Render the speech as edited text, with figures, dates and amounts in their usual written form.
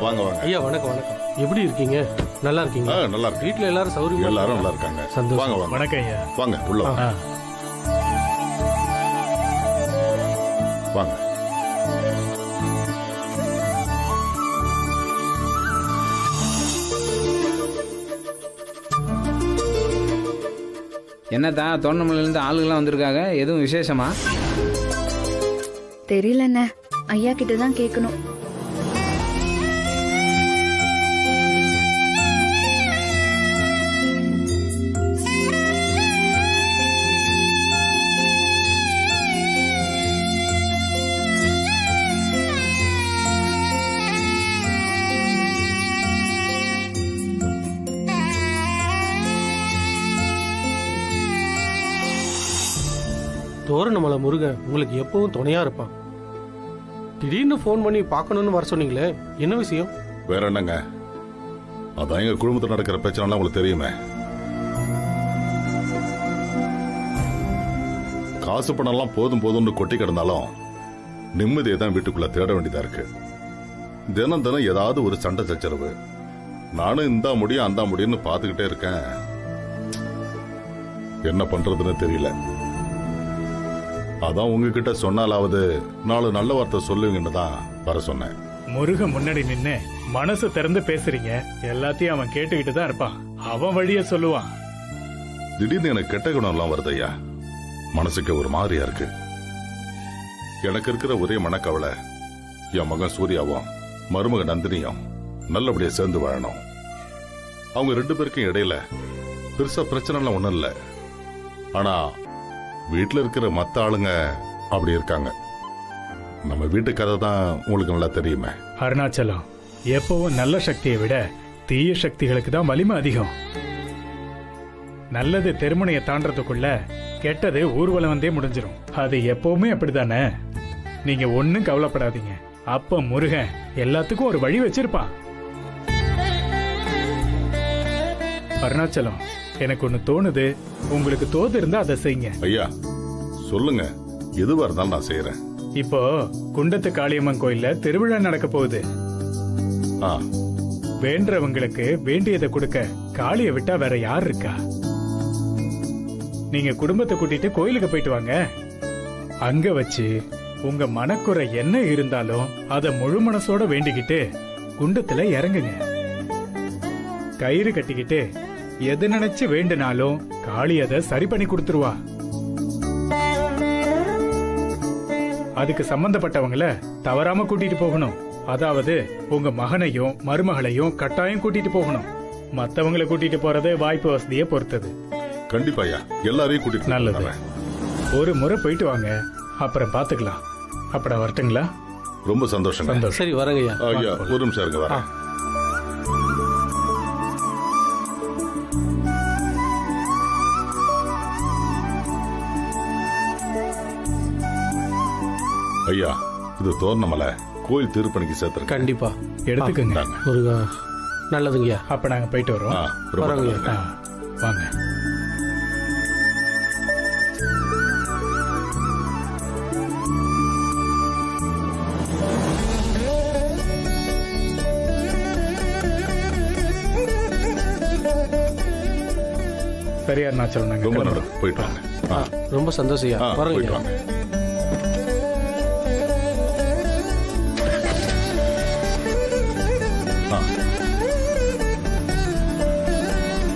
வாங்க வாங்க. ஐயா வணக்கம் வணக்கம். எப்படி இருக்கீங்க? நல்லா இருக்கீங்க? நல்லா இருக்கு. வீட்ல எல்லாரும் சௌரியமா? எல்லாரும் நல்லா இருக்காங்க. சந்தோஷம். வாங்க வாங்க. வணக்கம் ஐயா. வாங்க உள்ள வாங்க. வாங்க. என்னதான் தோரணமலையிலேருந்து ஆளுகள்லாம் வந்திருக்காங்க, எதுவும் விசேஷமா? தெரியலண்ணே, ஐயா கிட்ட தான் கேட்கணும். தோரணமலை முருகன் உங்களுக்கு எப்பவும் துணையா இருப்பான். திடீர்னு ஃபோன் பண்ணி பார்க்கணும்னு வர சொன்னீங்களே, என்ன விஷயம்? வேற என்னங்க, அதான் எங்க குடும்பத்தில் நடக்கிற பிரச்சனை உங்களுக்கு தெரியுமே. காசு பணம் எல்லாம் போதும் போதும்னு கொட்டி கிடந்தாலும் நிம்மதியை தான் வீட்டுக்குள்ள தேட வேண்டியதா இருக்கு. தினம் தினம் ஏதாவது ஒரு சண்டை சச்சரவு. நானும் இந்த முடியும் அந்த முடியும்னு பாத்துக்கிட்டே இருக்கேன். என்ன பண்றதுன்னு தெரியல. அதான் உங்ககிட்ட சொன்னாலாவது 4 நல்ல வார்த்தை சொல்லுவீங்கன்னு தான் வர சொன்னேன். முருகன் முன்னாடி நின்னு மனசு திறந்து பேசுறீங்க. எல்லாத்தையும் அவன் கேட்டுக்கிட்டு தான் இருப்பான். அவன் வழிய சொல்லுவான். திடீர்னு எனக்கு கெட்ட குணம் எல்லாம் வருது ஐயா. மனசுக்கு ஒரு மாதிரியா இருக்கு. எனக்கு இருக்கிற ஒரே மனக்கவலை என் மகன் சூர்யாவும் மருமக நந்தினியும் நல்லபடியா சேர்ந்து வாழணும். அவங்க 2 பேருக்கும் இடையில பெருசா பிரச்சனை எல்லாம் ஒண்ணும் இல்ல. ஆனா வீட்டுல இருக்கிற மத்த ஆளுங்க அப்படி இருக்காங்க. நம்ம வீட்டு கதை தான் உங்களுக்கு நல்லா தெரியுமே. அருணாச்சலம், எப்பவும் நல்ல சக்தியை விட தீய சக்திகளுக்கு தான் வலிமை அதிகம். நல்லது தெருமுனையை தாண்டறதுக்குள்ள கெட்டது ஊர்வலம் வந்தே முடிஞ்சிடும். அது எப்பவுமே அப்படித்தானே. நீங்க ஒன்னும் கவலைப்படாதீங்க. அப்ப முருகன் எல்லாத்துக்கும் ஒரு வழி வச்சிருப்பான். அருணாச்சலம், எனக்கு ஒண்ணு தோணுது. உங்களுக்கு தோது இருந்தா அதை செய்யுங்க. ஐயா சொல்லுங்க, எதுவா இருந்தாலும் நான் செய்யறேன். இப்போ குண்டத்து காளியம்மன் கோயில்ல திருவிழா நடக்க போகுது. வேண்டவங்களுக்கு வேண்டியதை கொடுக்க காளியை விட்டா வேற யார் இருக்கா? நீங்க குடும்பத்தை கூட்டிட்டு கோயிலுக்கு போயிட்டு வாங்க. அங்க வச்சு உங்க மனக்குறை என்ன இருந்தாலும் அத முழு மனசோட வேண்டிக்கிட்டு குண்டத்துல இறங்குங்க. கயிறு கட்டிக்கிட்டு எது நினைச்சு வேண்டுனாலும் காளி அதை சரி பண்ணி கொடுத்துருவா. அதுக்கு சம்பந்தப்பட்டவங்கள தவறாம கூட்டிட்டு போகணும். அதாவது உங்க மகனையும் மருமகளையும் கட்டாயம் கூட்டிட்டு போகணும். மத்தவங்களை கூட்டிட்டு போறது வாய்ப்பு வசதியை பொறுத்தது. கண்டிப்பா ஐயா, எல்லாரையும் கூட்டிட்டு நல்லது. ஒரு முறை போயிட்டு வாங்க, அப்புறம் பாத்துக்கலாம். அப்பட வரட்டுங்களா? ரொம்ப சந்தோஷம். சரி வரங்க ஐயா. ஐயா ஒரு நிமிஷம் இருங்க, வரேன். ஐயா, இது தோரணமலை கோயில் திருப்பணிக்கு சேர்த்து. கண்டிப்பா எடுத்துக்கங்க. முருகா நல்லதுங்கய்யா. அப்ப நாங்க போயிட்டு வரோம். வரங்க. வாங்க. சரி அருணாச்சலம், நாங்க ரொம்ப கிளம்புறோம். நல்லது, போயிட்டு வாங்க. ரொம்ப சந்தோஷம் ஐயா. போயிட்டு வரங்க. வாங்க. ஆ